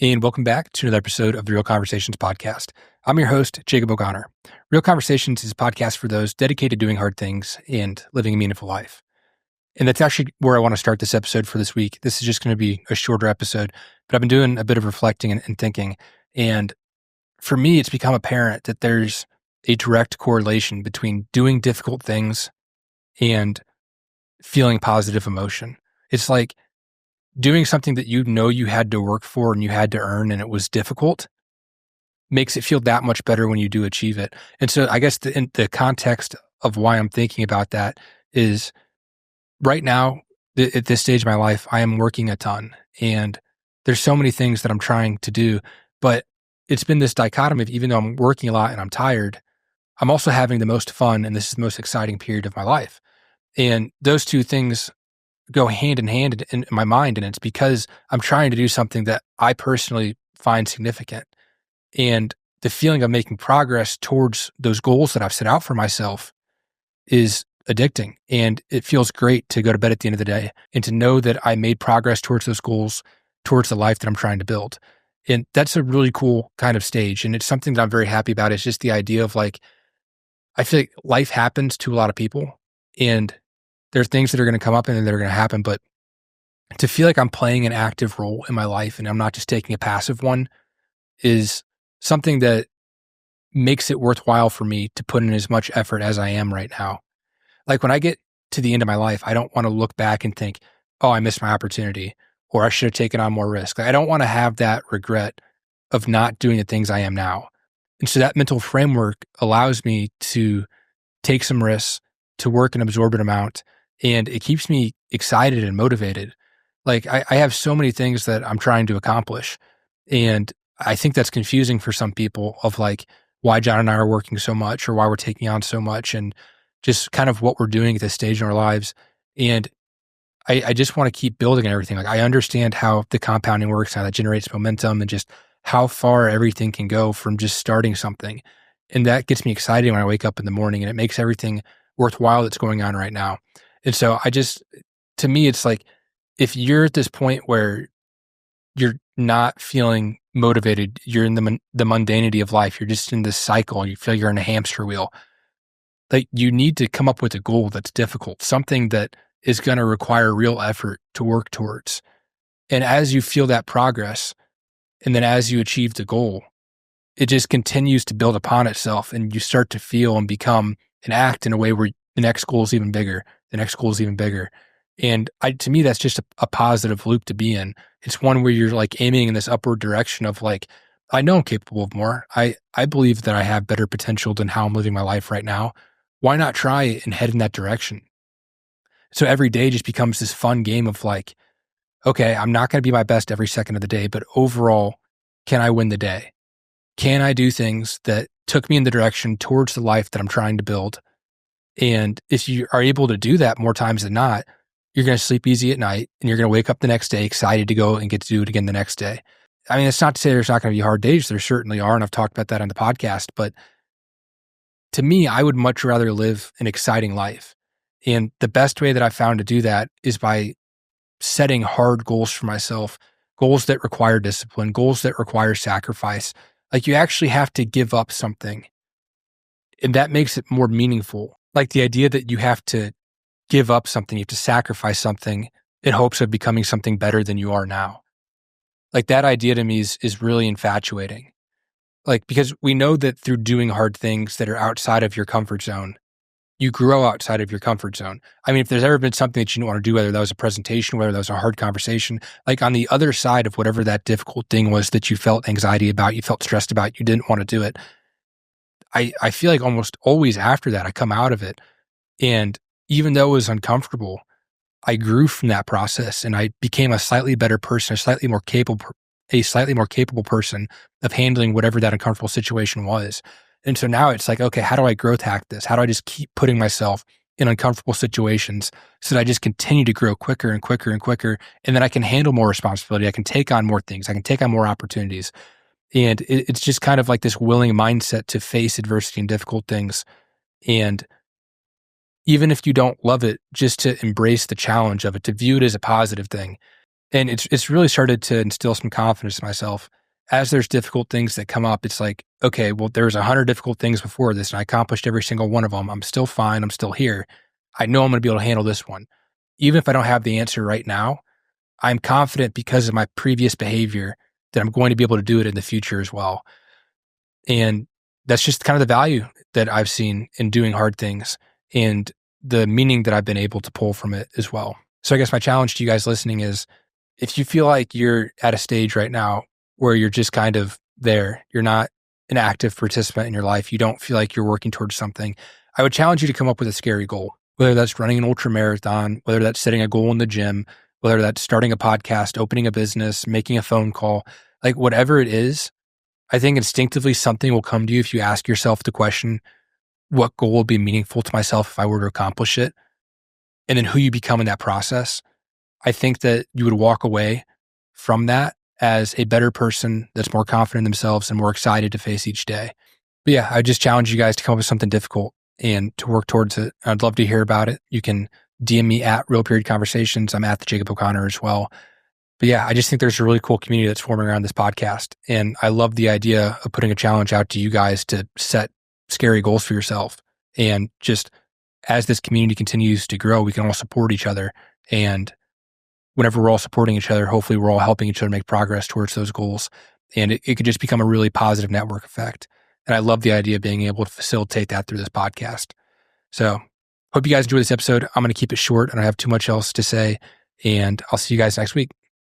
And welcome back to another episode of the Real Conversations podcast. I'm your host, Jacob O'Connor. Real Conversations is a podcast for those dedicated to doing hard things and living a meaningful life. And that's actually where I want to start this episode for this week. This is just going to be a shorter episode, but I've been doing a bit of reflecting and thinking. And for me, it's become apparent that there's a direct correlation between doing difficult things and feeling positive emotion. It's like doing something that you know you had to work for and you had to earn and it was difficult makes it feel that much better when you do achieve it. And so I guess in the context of why I'm thinking about that is right now, at this stage of my life, I am working a ton and there's so many things that I'm trying to do, but it's been this dichotomy of even though I'm working a lot and I'm tired, I'm also having the most fun and this is the most exciting period of my life. And those two things go hand in hand in my mind. And it's because I'm trying to do something that I personally find significant. And the feeling of making progress towards those goals that I've set out for myself is addicting. And it feels great to go to bed at the end of the day and to know that I made progress towards those goals, towards the life that I'm trying to build. And that's a really cool kind of stage. And it's something that I'm very happy about. It's just the idea of like, I feel like life happens to a lot of people and there are things that are going to come up and that are going to happen, but to feel like I'm playing an active role in my life and I'm not just taking a passive one is something that makes it worthwhile for me to put in as much effort as I am right now. Like when I get to the end of my life, I don't want to look back and think, oh, I missed my opportunity or I should have taken on more risk. Like, I don't want to have that regret of not doing the things I am now. And so that mental framework allows me to take some risks, to work an absorbent amount, and it keeps me excited and motivated. Like I have so many things that I'm trying to accomplish. And I think that's confusing for some people of like why John and I are working so much or why we're taking on so much and just kind of what we're doing at this stage in our lives. And I just want to keep building and everything. Like I understand how the compounding works, how that generates momentum and just how far everything can go from just starting something. And that gets me excited when I wake up in the morning and it makes everything worthwhile that's going on right now. And so to me, it's like, if you're at this point where you're not feeling motivated, you're in the mundanity of life, you're just in this cycle, you feel you're in a hamster wheel, like you need to come up with a goal that's difficult, something that is going to require real effort to work towards. And as you feel that progress, and then as you achieve the goal, it just continues to build upon itself and you start to feel and become and act in a way where the next goal is even bigger. The next goal is even bigger. And to me, that's just a positive loop to be in. It's one where you're like aiming in this upward direction of like, I know I'm capable of more. I believe that I have better potential than how I'm living my life right now. Why not try and head in that direction? So every day just becomes this fun game of like, okay, I'm not going to be my best every second of the day, but overall, can I win the day? Can I do things that took me in the direction towards the life that I'm trying to build? And if you are able to do that more times than not, you're going to sleep easy at night and you're going to wake up the next day excited to go and get to do it again the next day. I mean, it's not to say there's not going to be hard days. There certainly are. And I've talked about that on the podcast. But to me, I would much rather live an exciting life. And the best way that I've found to do that is by setting hard goals for myself, goals that require discipline, goals that require sacrifice. Like you actually have to give up something. And that makes it more meaningful. Like the idea that you have to give up something, you have to sacrifice something in hopes of becoming something better than you are now. Like that idea to me is really infatuating. Like, because we know that through doing hard things that are outside of your comfort zone, you grow outside of your comfort zone. I mean, if there's ever been something that you didn't want to do, whether that was a presentation, whether that was a hard conversation, like on the other side of whatever that difficult thing was that you felt anxiety about, you felt stressed about, you didn't want to do it. I feel like almost always after that, I come out of it. And even though it was uncomfortable, I grew from that process and I became a slightly better person, a slightly more capable person of handling whatever that uncomfortable situation was. And so now it's like, okay, how do I growth hack this? How do I just keep putting myself in uncomfortable situations so that I just continue to grow quicker and quicker and quicker? And then I can handle more responsibility. I can take on more things. I can take on more opportunities. And it's just kind of like this willing mindset to face adversity and difficult things. And even if you don't love it, just to embrace the challenge of it, to view it as a positive thing. And it's really started to instill some confidence in myself. As there's difficult things that come up, it's like, okay, well, there's 100 difficult things before this, and I accomplished every single one of them. I'm still fine. I'm still here. I know I'm going to be able to handle this one. Even if I don't have the answer right now, I'm confident because of my previous behavior that I'm going to be able to do it in the future as well. And that's just kind of the value that I've seen in doing hard things and the meaning that I've been able to pull from it as well. So I guess my challenge to you guys listening is, if you feel like you're at a stage right now where you're just kind of there, you're not an active participant in your life, you don't feel like you're working towards something, I would challenge you to come up with a scary goal, whether that's running an ultra marathon, whether that's setting a goal in the gym, whether that's starting a podcast, opening a business, making a phone call, like whatever it is. I think instinctively something will come to you if you ask yourself the question, what goal will be meaningful to myself if I were to accomplish it? And then who you become in that process. I think that you would walk away from that as a better person that's more confident in themselves and more excited to face each day. But yeah, I just challenge you guys to come up with something difficult and to work towards it. I'd love to hear about it. You can DM me at Real Period Conversations. I'm at the Jacob O'Connor as well. But yeah, I just think there's a really cool community that's forming around this podcast. And I love the idea of putting a challenge out to you guys to set scary goals for yourself. And just as this community continues to grow, we can all support each other. And whenever we're all supporting each other, hopefully we're all helping each other make progress towards those goals. And it could just become a really positive network effect. And I love the idea of being able to facilitate that through this podcast. So hope you guys enjoy this episode. I'm going to keep it short. I don't have too much else to say. And I'll see you guys next week.